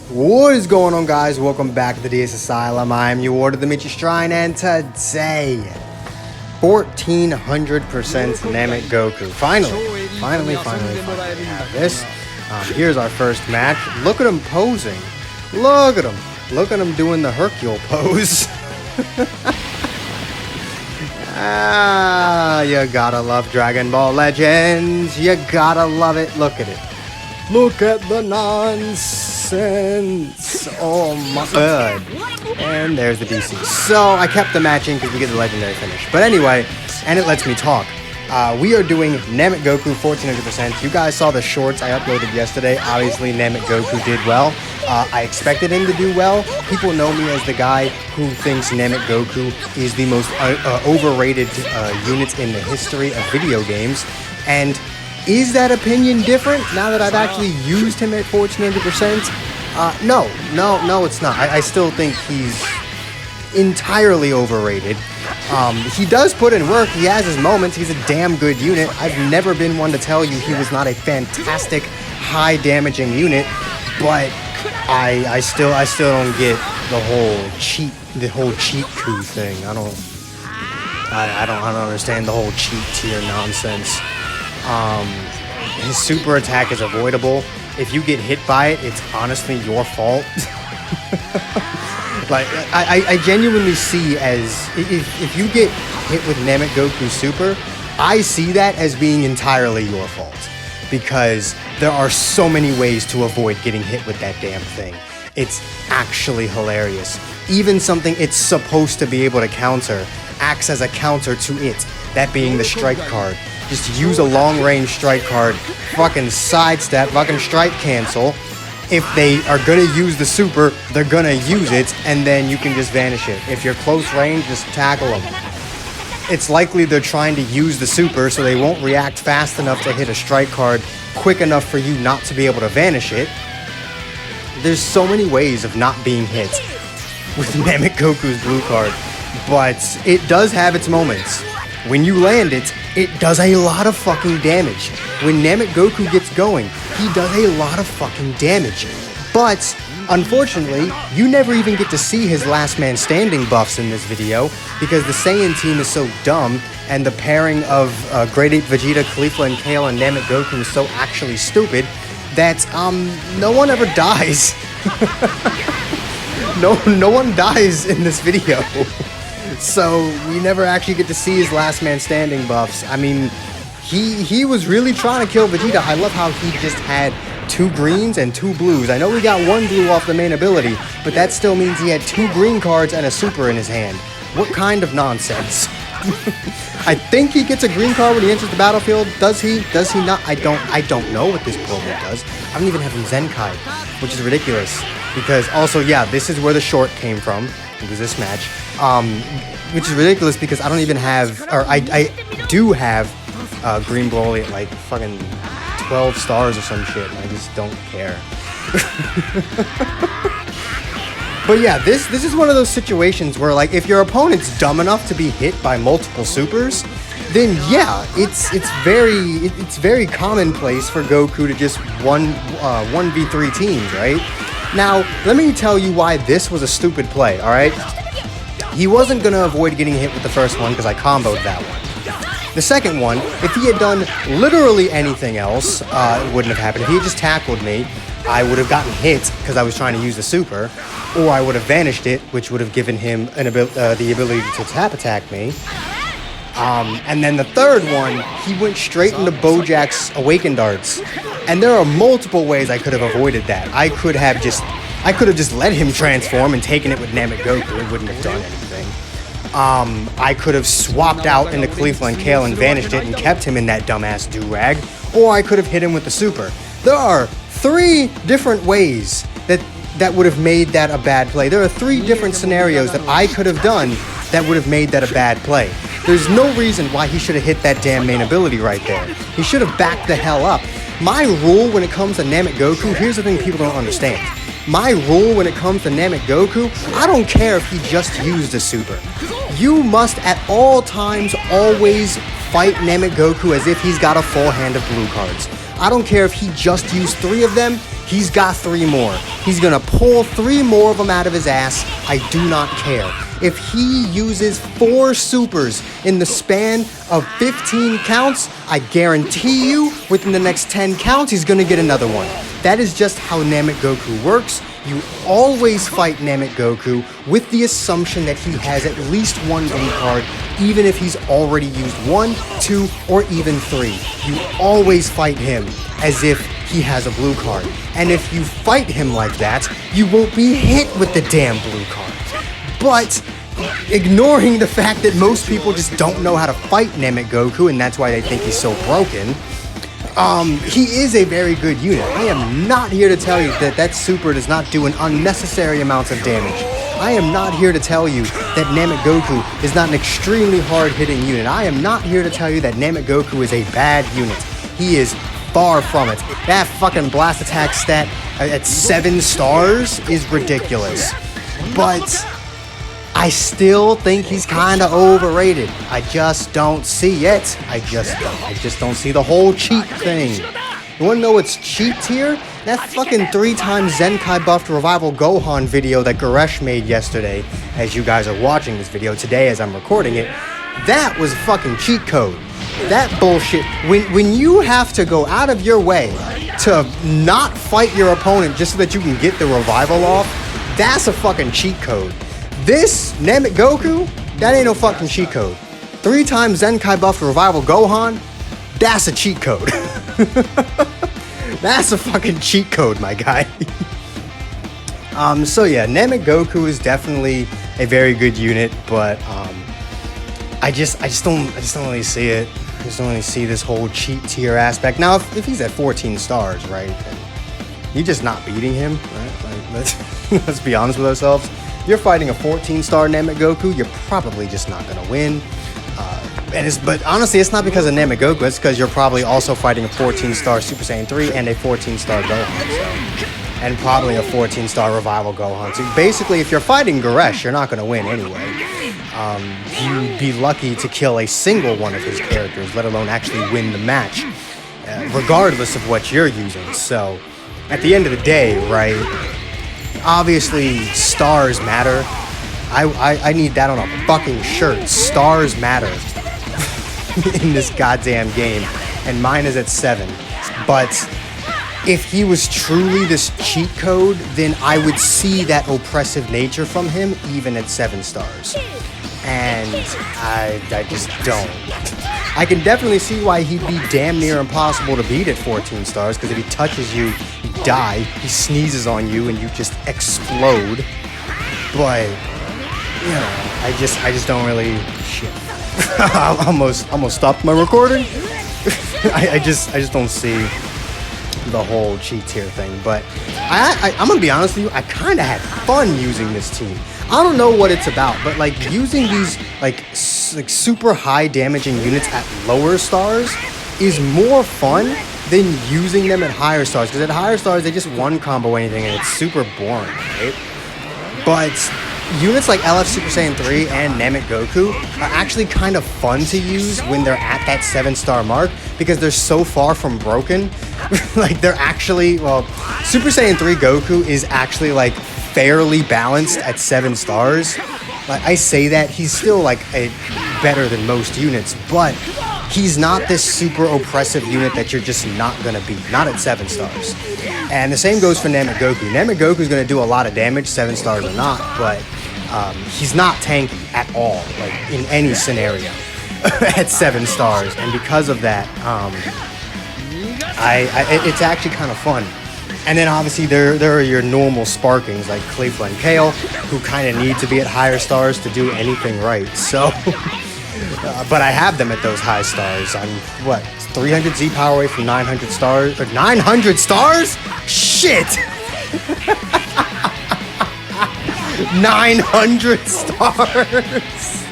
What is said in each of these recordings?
What is going on, guys? Welcome back to the DS Asylum. I am your Ward of the Michi Shrine, and today 1400% Namek Goku. Finally we have this. Here's our first match. Look at him posing. Look at him doing the Hercule pose. You gotta love Dragon Ball Legends. You gotta love it. Look at it. Look at the nonsense. Oh my god. And there's the DC. So I kept the matching because we get the legendary finish. But anyway, and it lets me talk. We are doing Namek Goku 1400%. You guys saw the shorts I uploaded yesterday. Obviously, Namek Goku did well. I expected him to do well. People know me as the guy who thinks Namek Goku is the most overrated unit in the history of video games. And is that opinion different now that I've actually used him at 1400%? No, it's not. I still think he's entirely overrated. He does put in work. He has his moments. He's a damn good unit. I've never been one to tell you he was not a fantastic, high damaging unit, but I still don't get the whole cheat coup thing. I don't understand the whole cheat tier nonsense. His super attack is avoidable. If you get hit by it, it's honestly your fault. Like, I genuinely see as, if you get hit with Namek Goku Super, I see that as being entirely your fault. Because there are so many ways to avoid getting hit with that damn thing. It's actually hilarious. Even something it's supposed to be able to counter acts as a counter to it, that being the strike card. Just use a long-range strike card, fucking sidestep, fucking strike cancel. If they are gonna use the super, they're gonna use it, and then you can just vanish it. If you're close range, just tackle them. It's likely they're trying to use the super, so they won't react fast enough to hit a strike card quick enough for you not to be able to vanish it. There's so many ways of not being hit with Namek Goku's blue card, but it does have its moments. When you land it, it does a lot of fucking damage. When Namek Goku gets going, he does a lot of fucking damage. But, unfortunately, you never even get to see his last man standing buffs in this video, because the Saiyan team is so dumb, and the pairing of Grade 8 Vegeta, Caulifla, and Kale and Namek Goku is so actually stupid, that, no one ever dies. No one dies in this video. So we never actually get to see his last man standing buffs. I mean, he was really trying to kill Vegeta. I love how he just had 2 greens and 2 blues. I know we got 1 blue off the main ability, but that still means he had 2 green cards and a super in his hand. What kind of nonsense? I think he gets a green card when he enters the battlefield. Does he? Does he not? I don't know what this program does. I don't even have him Zenkai, which is ridiculous. Because also, yeah, this is where the short came from. It was this match. Which is ridiculous because I don't even have, or I do have Green Broly at like fucking 12 stars or some shit, and I just don't care. But yeah, this is one of those situations where, like, if your opponent's dumb enough to be hit by multiple supers, then yeah, it's very commonplace for Goku to just 1v3 teams, right? Now, let me tell you why this was a stupid play, alright? He wasn't going to avoid getting hit with the first one because I comboed that one. The second one, if he had done literally anything else, it wouldn't have happened. If he had just tackled me, I would have gotten hit because I was trying to use the super, or I would have vanished it, which would have given him the ability to tap attack me. And then the third one, he went straight into Bojack's Awakened Darts. And there are multiple ways I could have avoided that. I could have just let him transform and taken it with Namek Goku. It wouldn't have done anything. I could have swapped out into Caulifla and Kale and vanished it and kept him in that dumbass do-rag. Or I could have hit him with the super. There are 3 different ways that would have made that a bad play. There are 3 different scenarios that I could have done that would have made that a bad play. There's no reason why he should have hit that damn main ability right there. He should have backed the hell up. My rule when it comes to Namek Goku, here's the thing people don't understand. My rule when it comes to Namek Goku, I don't care if he just used a super. You must at all times always fight Namek Goku as if he's got a full hand of blue cards. I don't care if he just used 3 of them, he's got 3 more. He's gonna pull 3 more of them out of his ass. I do not care. If he uses 4 supers in the span of 15 counts, I guarantee you within the next 10 counts, he's gonna get another one. That is just how Namek Goku works. You always fight Namek Goku with the assumption that he has at least 1 blue card, even if he's already used 1, 2, or even 3. You always fight him as if he has a blue card. And if you fight him like that, you won't be hit with the damn blue card. But ignoring the fact that most people just don't know how to fight Namek Goku, and that's why they think he's so broken, he is a very good unit. I am not here to tell you that that super does not do an unnecessary amounts of damage. I am not here to tell you that Namek Goku is not an extremely hard-hitting unit. I am not here to tell you that Namek Goku is a bad unit. He is far from it. That fucking blast attack stat at 7 stars is ridiculous. But I still think he's kind of overrated. I just don't see it. I just don't see the whole cheat thing. You wanna know what's cheat tier? That fucking 3 times Zenkai buffed Revival Gohan video that Goresh made yesterday, as you guys are watching this video today as I'm recording it, that was a fucking cheat code. That bullshit, when you have to go out of your way to not fight your opponent just so that you can get the revival off, that's a fucking cheat code. This Namek Goku, that ain't no fucking cheat code. 3 times Zenkai buffed Revival Gohan, that's a cheat code. That's a fucking cheat code, my guy. So yeah, Namek Goku is definitely a very good unit, but I just don't really see it. I just don't really see this whole cheat tier aspect. Now, if he's at 14 stars, right, then you're just not beating him, right? Like, let's be honest with ourselves. You're fighting a 14-star Namek Goku, you're probably just not gonna win. But honestly, it's not because of Namek Goku, it's because you're probably also fighting a 14-star Super Saiyan 3 and a 14-star Gohan, so. And probably a 14-star Revival Gohan. So basically, if you're fighting Goresh, you're not gonna win anyway. You'd be lucky to kill a single one of his characters, let alone actually win the match, regardless of what you're using. So, at the end of the day, right, obviously, stars matter. I need that on a fucking shirt. Stars matter in this goddamn game. And mine is at 7. But if he was truly this cheat code, then I would see that oppressive nature from him even at 7 stars. And I just don't. I can definitely see why he'd be damn near impossible to beat at 14 stars, because if he touches you, you die. He sneezes on you and you just explode. But, you know, I just don't really... Shit. I almost stopped my recording. I just don't see the whole cheat tier thing. But I'm gonna be honest with you, I kind of had fun using this team. I don't know what it's about, but like using these like super high damaging units at lower stars is more fun than using them at higher stars, because at higher stars they just one combo anything and it's super boring, right? But units like LF Super Saiyan 3 and Namek Goku are actually kind of fun to use when they're at that 7-star mark, because they're so far from broken. Like they're actually, well, Super Saiyan 3 Goku is actually like fairly balanced at 7 stars. Like I say that, he's still like better than most units, but he's not this super oppressive unit that you're just not gonna beat, not at 7 stars. And the same goes for Namek Goku. Namek Goku is gonna do a lot of damage, 7 stars or not, but he's not tanky at all, like in any scenario at 7 stars. And because of that, it's actually kind of fun. And then obviously there are your normal sparkings like Khalifa and Kale, who kind of need to be at higher stars to do anything right. So, but I have them at those high stars. I'm, what, 300 Z power away from 900 stars? Or 900 stars? Shit! 900 stars!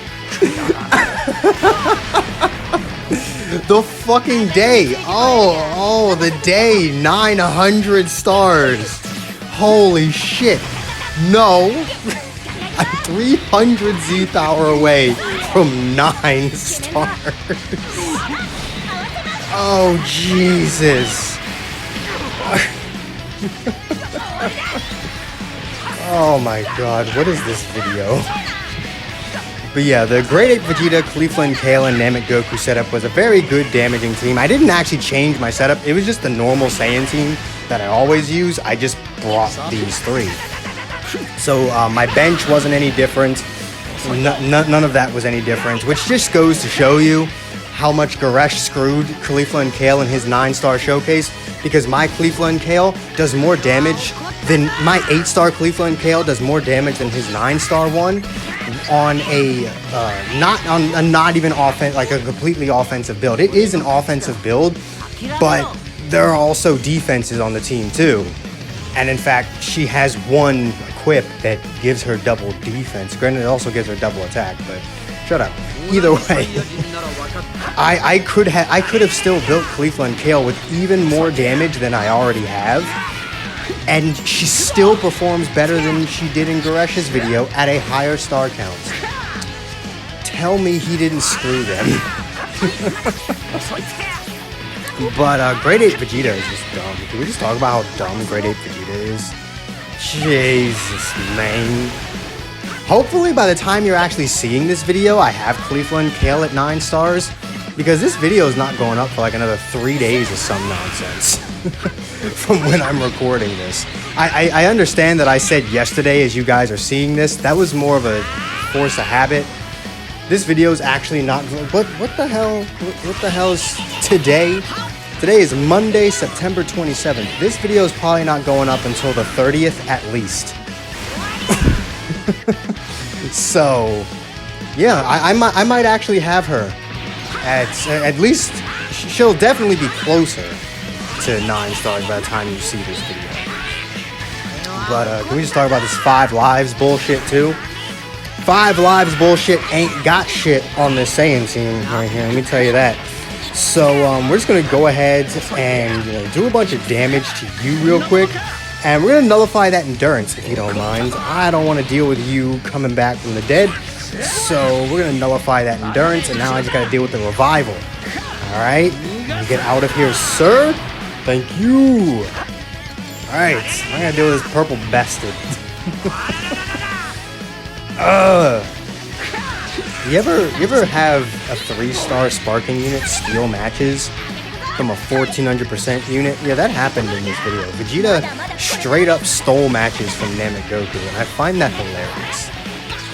The fucking day. Oh, the day. 900 stars. Holy shit. No. I'm 300 Z power away from 9 stars. Oh, Jesus. Oh my god, what is this video? But yeah, the Grade 8 Vegeta, Cleveland Kale, and Namek Goku setup was a very good damaging team. I didn't actually change my setup. It was just the normal Saiyan team that I always use. I just brought these three. So my bench wasn't any different. None of that was any different, which just goes to show you how much Goresh screwed Cleveland Kale in his 9-star showcase, because my Cleveland Kale does more damage than my 8-star Cleveland Kale does more damage than his 9-star one on a not even like a completely offensive build. It is an offensive build, but there are also defenses on the team too. And in fact, she has one equip that gives her double defense. Granted, it also gives her double attack, but shut up. Either way, I could have still built Cleveland Kale with even more damage than I already have, and she still performs better than she did in Goresh's video at a higher star count. Tell me he didn't screw them. But Grade 8 Vegeta is just dumb. Can we just talk about how dumb Grade 8 Vegeta is? Jesus, man. Hopefully by the time you're actually seeing this video, I have Cleveland Kale at 9 stars, because this video is not going up for like another 3 days or some nonsense from when I'm recording this. I understand that I said yesterday as you guys are seeing this, that was more of a force of habit. This video is actually not, what the hell is today? Today is Monday, September 27th. This video is probably not going up until the 30th at least. So, yeah, I might actually have her at least. She'll definitely be closer to 9 stars by the time you see this video. But can we just talk about this 5 lives bullshit too? 5 lives bullshit ain't got shit on this Saiyan team right here. Let me tell you that. So we're just gonna go ahead and do a bunch of damage to you real quick. And we're going to nullify that endurance, if you don't mind. I don't want to deal with you coming back from the dead. So we're going to nullify that endurance, and now I just got to deal with the revival. Alright? Get out of here, sir. Thank you. Alright, I got to deal with this purple bastard. You ever have a 3-star sparking unit steal matches from a 1400% unit? Yeah, that happened in this video. Vegeta straight up stole matches from Namek Goku, and I find that hilarious.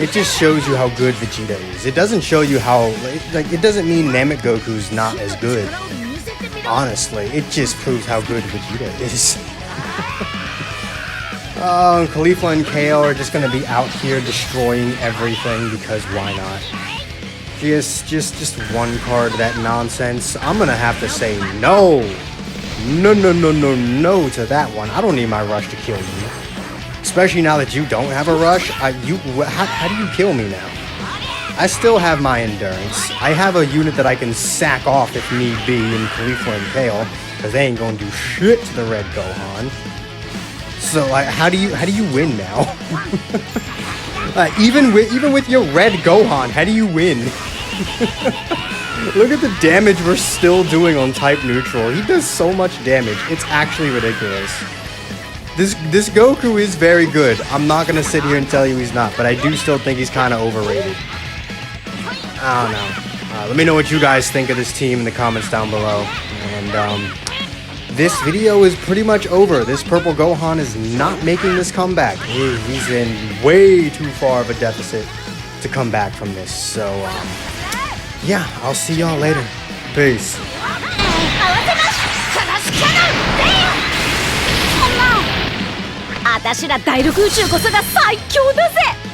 It just shows you how good Vegeta is. It doesn't show you how, it doesn't mean Namek Goku's not as good. Honestly, it just proves how good Vegeta is. Oh, Khalifa and Kale are just gonna be out here destroying everything because why not? Just one card, that nonsense. I'm gonna have to say no to that one. I don't need my rush to kill you, especially now that you don't have a rush. How do you kill me now? I still have my endurance. I have a unit that I can sack off if need be in Khalifa and Kale, because they ain't gonna do shit to the Red Gohan. So how do you win now? Even with your Red Gohan, how do you win? Look at the damage we're still doing on type neutral. He does so much damage. It's actually ridiculous. This Goku is very good. I'm not gonna sit here and tell you he's not, but I do still think he's kind of overrated. I don't know. Let me know what you guys think of this team in the comments down below. And this video is pretty much over. This purple Gohan is not making this comeback. He's in way too far of a deficit to come back from this. So, yeah, I'll see y'all later. Peace. あたしら第6宇宙こそが最強だぜ。